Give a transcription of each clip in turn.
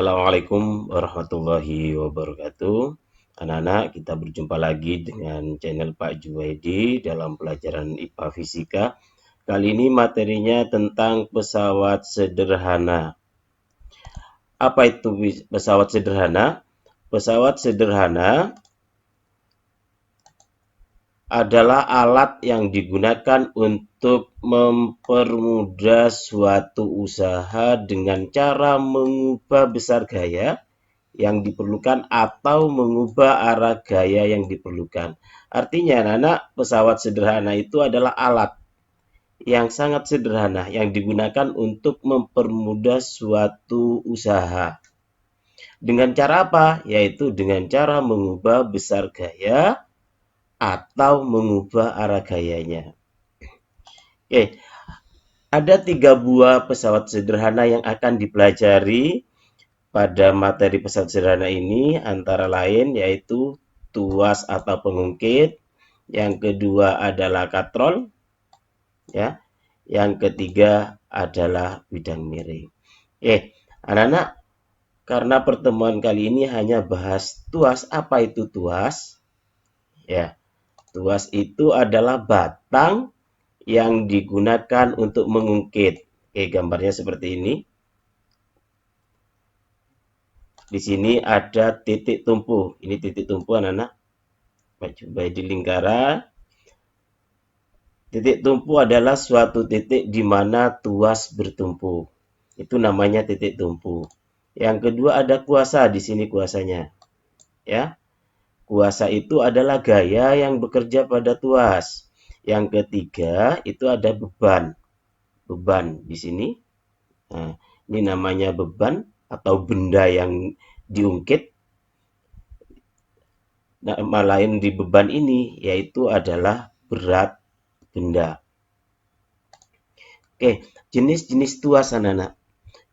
Assalamualaikum warahmatullahi wabarakatuh. Anak-anak, kita berjumpa lagi dengan channel Pak Juwaidi dalam pelajaran IPA Fisika. Kali ini materinya tentang pesawat sederhana. Apa itu pesawat sederhana? Pesawat sederhana adalah alat yang digunakan untuk mempermudah suatu usaha dengan cara mengubah besar gaya yang diperlukan atau mengubah arah gaya yang diperlukan. Artinya, anak-anak, pesawat sederhana itu adalah alat yang sangat sederhana yang digunakan untuk mempermudah suatu usaha. Dengan cara apa? Yaitu dengan cara mengubah besar gaya atau mengubah arah gayanya. Oke, ada 3 buah pesawat sederhana yang akan dipelajari pada materi pesawat sederhana ini, antara lain yaitu tuas atau pengungkit, yang kedua adalah katrol, ya, yang ketiga adalah bidang miring. Anak-anak, karena pertemuan kali ini hanya bahas tuas. Apa itu tuas? Ya, tuas itu adalah batang yang digunakan untuk mengungkit. Gambarnya seperti ini. Di sini ada titik tumpu. Ini titik tumpu, anak-anak. Coba di lingkaran. Titik tumpu adalah suatu titik di mana tuas bertumpu. Itu namanya titik tumpu. Yang kedua ada kuasa. Di sini kuasanya. Ya. Kuasa itu adalah gaya yang bekerja pada tuas. Yang ketiga itu ada beban. Beban di sini. Nah, ini namanya beban atau benda yang diungkit. Nama lain di beban ini yaitu adalah berat benda. Jenis-jenis tuas, anak-anak.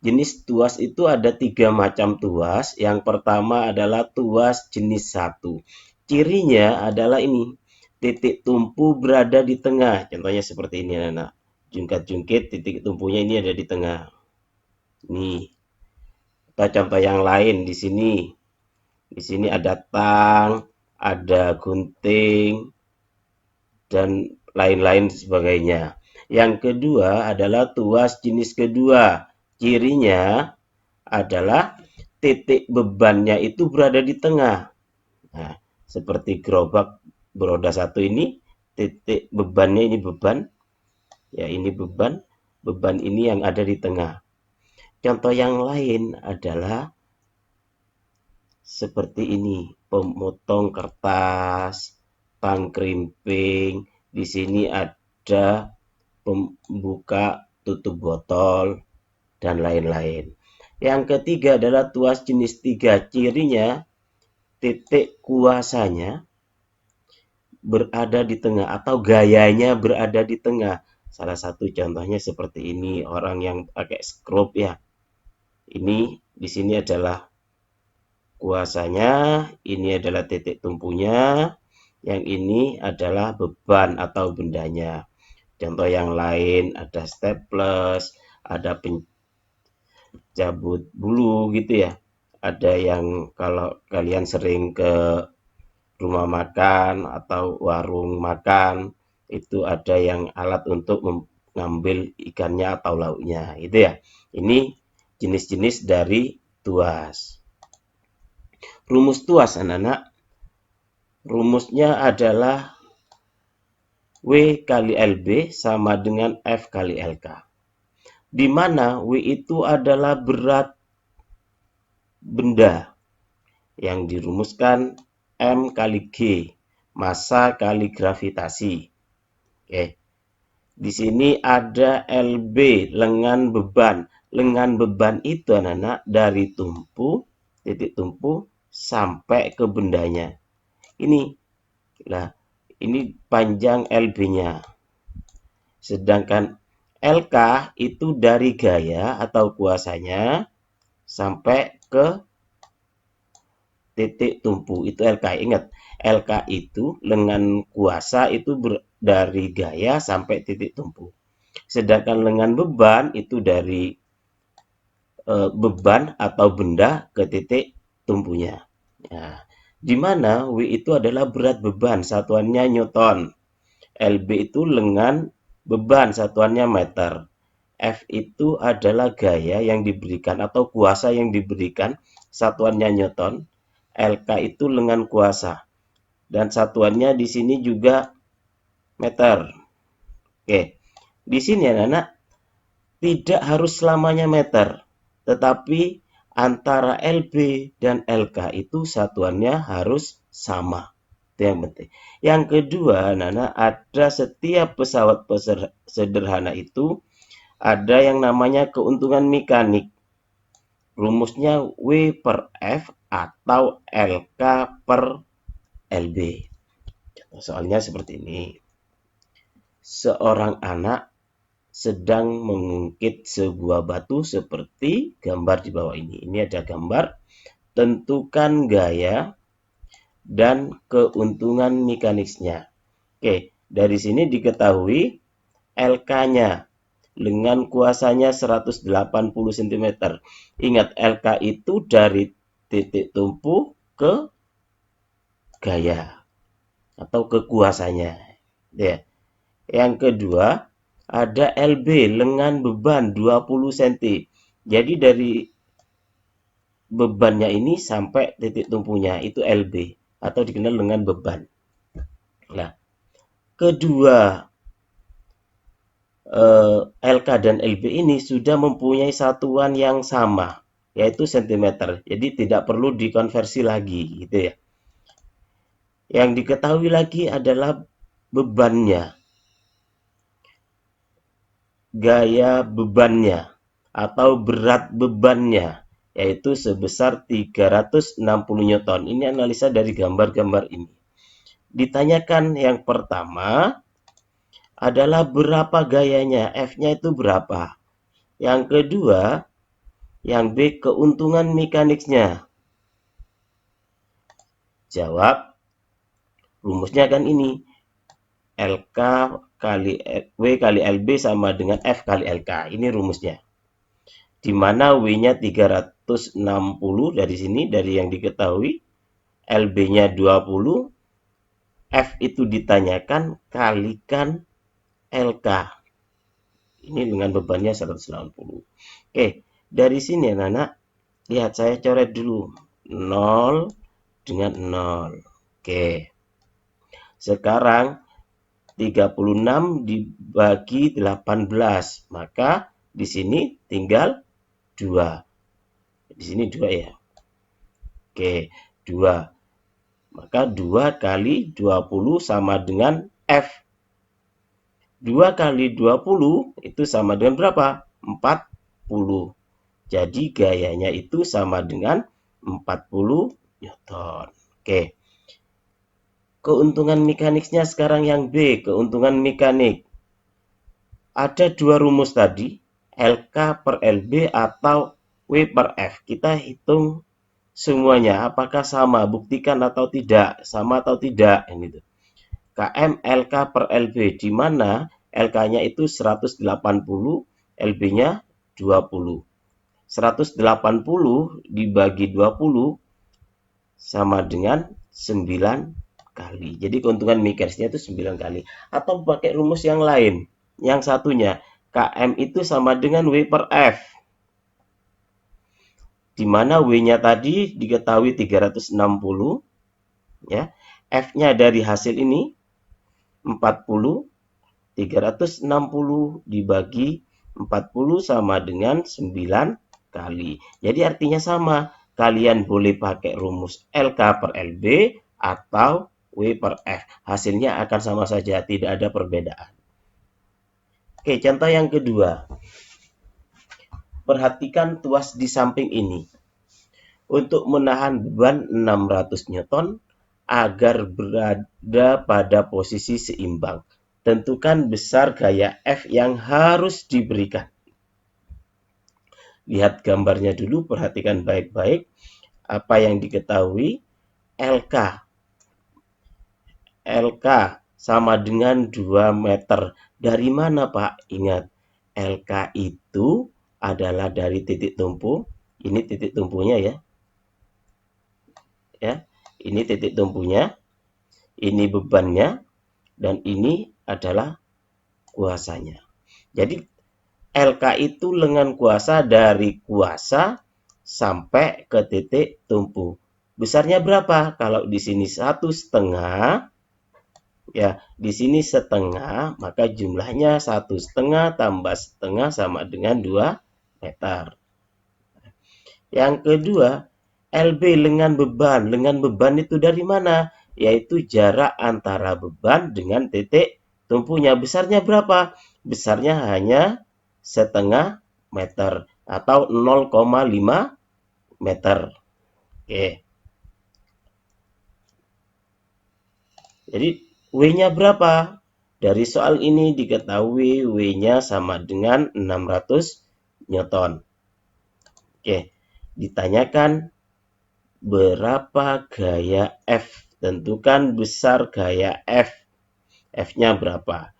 Jenis tuas itu ada 3 macam tuas. Yang pertama adalah tuas jenis 1. Cirinya adalah ini. Titik tumpu berada di tengah. Contohnya seperti ini, anak-anak. Jungkat-jungkit, titik tumpunya ini ada di tengah. Nih. Kita contoh yang lain di sini. Di sini ada tang, ada gunting, dan lain-lain sebagainya. Yang kedua adalah tuas jenis kedua. Cirinya adalah titik bebannya itu berada di tengah. Nah, seperti gerobak beroda 1 ini, titik bebannya ini beban. Ya, ini beban. Beban ini yang ada di tengah. Contoh yang lain adalah seperti ini, pemotong kertas, pangkrimping. Di sini ada pembuka tutup botol dan lain-lain. Yang ketiga adalah tuas jenis 3. Cirinya titik kuasanya berada di tengah atau gayanya berada di tengah. Salah satu contohnya seperti ini, orang yang pakai skrup ya. Ini di sini adalah kuasanya, ini adalah titik tumpunya, yang ini adalah beban atau bendanya. Contoh yang lain ada staples, ada pencabut bulu gitu ya. Ada yang kalau kalian sering ke rumah makan atau warung makan, itu ada yang alat untuk mengambil ikannya atau lauknya, gitu ya. Ini jenis-jenis dari tuas. Rumus tuas, anak-anak. Rumusnya adalah W kali LB sama dengan F kali LK. Di mana W itu adalah berat benda yang dirumuskan M kali G, massa kali gravitasi. Di sini ada LB, lengan beban. Lengan beban itu, anak-anak, dari tumpu, titik tumpu, sampai ke bendanya. Ini panjang LB-nya. Sedangkan LK itu dari gaya atau kuasanya sampai ke titik tumpu, itu LK. Ingat, LK itu lengan kuasa itu dari gaya sampai titik tumpu. Sedangkan lengan beban itu dari beban atau benda ke titik tumpunya. Nah, di mana W itu adalah berat beban, satuannya Newton. LB itu lengan beban, satuannya meter. F itu adalah gaya yang diberikan atau kuasa yang diberikan, satuannya Newton. LK itu lengan kuasa dan satuannya di sini juga meter. Oke. Di sini anak-anak tidak harus selamanya meter, tetapi antara LB dan LK itu satuannya harus sama. Itu yang penting. Yang kedua, anak-anak, ada setiap pesawat sederhana itu ada yang namanya keuntungan mekanik. Rumusnya W per F atau LK per LB. Soalnya seperti ini. Seorang anak sedang mengungkit sebuah batu seperti gambar di bawah ini. Ini ada gambar. Tentukan gaya dan keuntungan mekaniknya. Oke, dari sini diketahui LK-nya. Lengan kuasanya 180 cm. Ingat, LK itu dari titik tumpu ke gaya atau ke kuasanya. Ya. Yang kedua, ada LB, lengan beban 20 cm. Jadi dari bebannya ini sampai titik tumpunya itu LB atau dikenal dengan beban. Nah, kedua LK dan LB ini sudah mempunyai satuan yang sama, yaitu cm. Jadi tidak perlu dikonversi lagi, gitu ya. Yang diketahui lagi adalah bebannya, gaya bebannya, atau berat bebannya, yaitu sebesar 360 Newton. Ini analisa dari gambar-gambar ini. Ditanyakan yang pertama adalah berapa gayanya, F-nya itu berapa. Yang kedua, yang B, keuntungan mekaniknya. Jawab, rumusnya kan ini. LK kali W kali LB sama dengan F kali LK. Ini rumusnya. Di mana W-nya 360 dari sini, dari yang diketahui. LB-nya 20. F itu ditanyakan, kalikan LK. Ini dengan bebannya 180. Oke, dari sini anak-anak, lihat saya coret dulu. 0 dengan 0. Oke. Sekarang 36 dibagi 18, maka di sini tinggal 2. Di sini 2 ya. Oke, 2. Maka 2 kali 20 sama dengan F. 2 kali 20 itu sama dengan berapa? 40. Jadi gayanya itu sama dengan 40 Newton. Oke. Keuntungan mekaniknya sekarang yang B, keuntungan mekanik. Ada dua rumus tadi, LK per LB atau W per F. Kita hitung semuanya, apakah sama, buktikan atau tidak, sama atau tidak. Ini tuh. KM LK per LB, di mana LK-nya itu 180, LB-nya 20. 180 dibagi 20 sama dengan 9 kali. Jadi keuntungan mekanisnya itu 9 kali. Atau pakai rumus yang lain. Yang satunya, KM itu sama dengan W per F. Di mana W-nya tadi diketahui 360. Ya. F-nya dari hasil ini 40. 360 dibagi 40 sama dengan 9 kali. Jadi artinya sama. Kalian boleh pakai rumus LK per LB atau W per F. Hasilnya akan sama saja, tidak ada perbedaan. Oke, contoh yang kedua. Perhatikan tuas di samping ini. Untuk menahan beban 600 Newton agar berada pada posisi seimbang. Tentukan besar gaya F yang harus diberikan. Lihat gambarnya dulu, perhatikan baik-baik. Apa yang diketahui, LK. LK sama dengan 2 meter. Dari mana, Pak? Ingat, LK itu adalah dari titik tumpu. Ini titik tumpunya ya. Ya, ini titik tumpunya, ini bebannya, dan ini adalah kuasanya. Jadi LK itu lengan kuasa dari kuasa sampai ke titik tumpu. Besarnya berapa? Kalau di sini 1,5, ya di sini setengah, maka jumlahnya 1,5 tambah setengah sama dengan 2 meter. Yang kedua, LB lengan beban. Lengan beban itu dari mana? Yaitu jarak antara beban dengan titik tumpunya. Besarnya berapa? Besarnya hanya setengah meter atau 0,5 meter. Oke. Jadi W-nya berapa? Dari soal ini diketahui W-nya sama dengan 600 Newton. Oke. Ditanyakan berapa gaya F? Tentukan besar gaya F. F-nya berapa?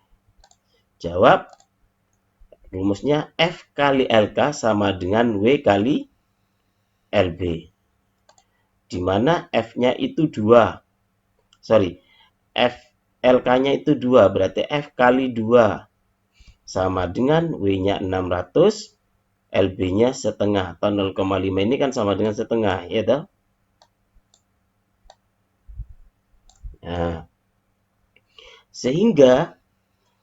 Jawab, rumusnya F kali LK sama dengan W kali LB. Di mana F-nya itu 2. Sorry, LK-nya itu 2. Berarti F kali 2. Sama dengan W-nya 600, LB-nya setengah. Atau 0,5 ini kan sama dengan setengah. Ya toh? Nah, sehingga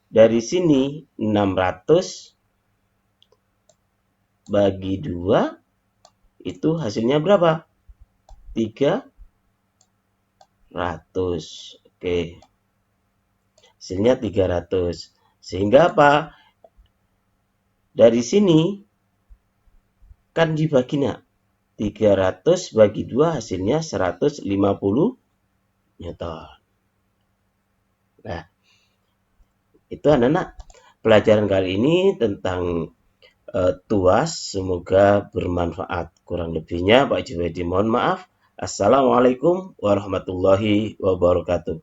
dari sini 600 bagi 2 itu hasilnya berapa? 300. Oke. Hasilnya 300. Sehingga apa? Dari sini kan dibagi 300 bagi 2 hasilnya 150 Newton. Nah, itu anak-anak pelajaran kali ini tentang tuas. Semoga bermanfaat. Kurang lebihnya Pak Juwedi mohon maaf. Assalamualaikum warahmatullahi wabarakatuh.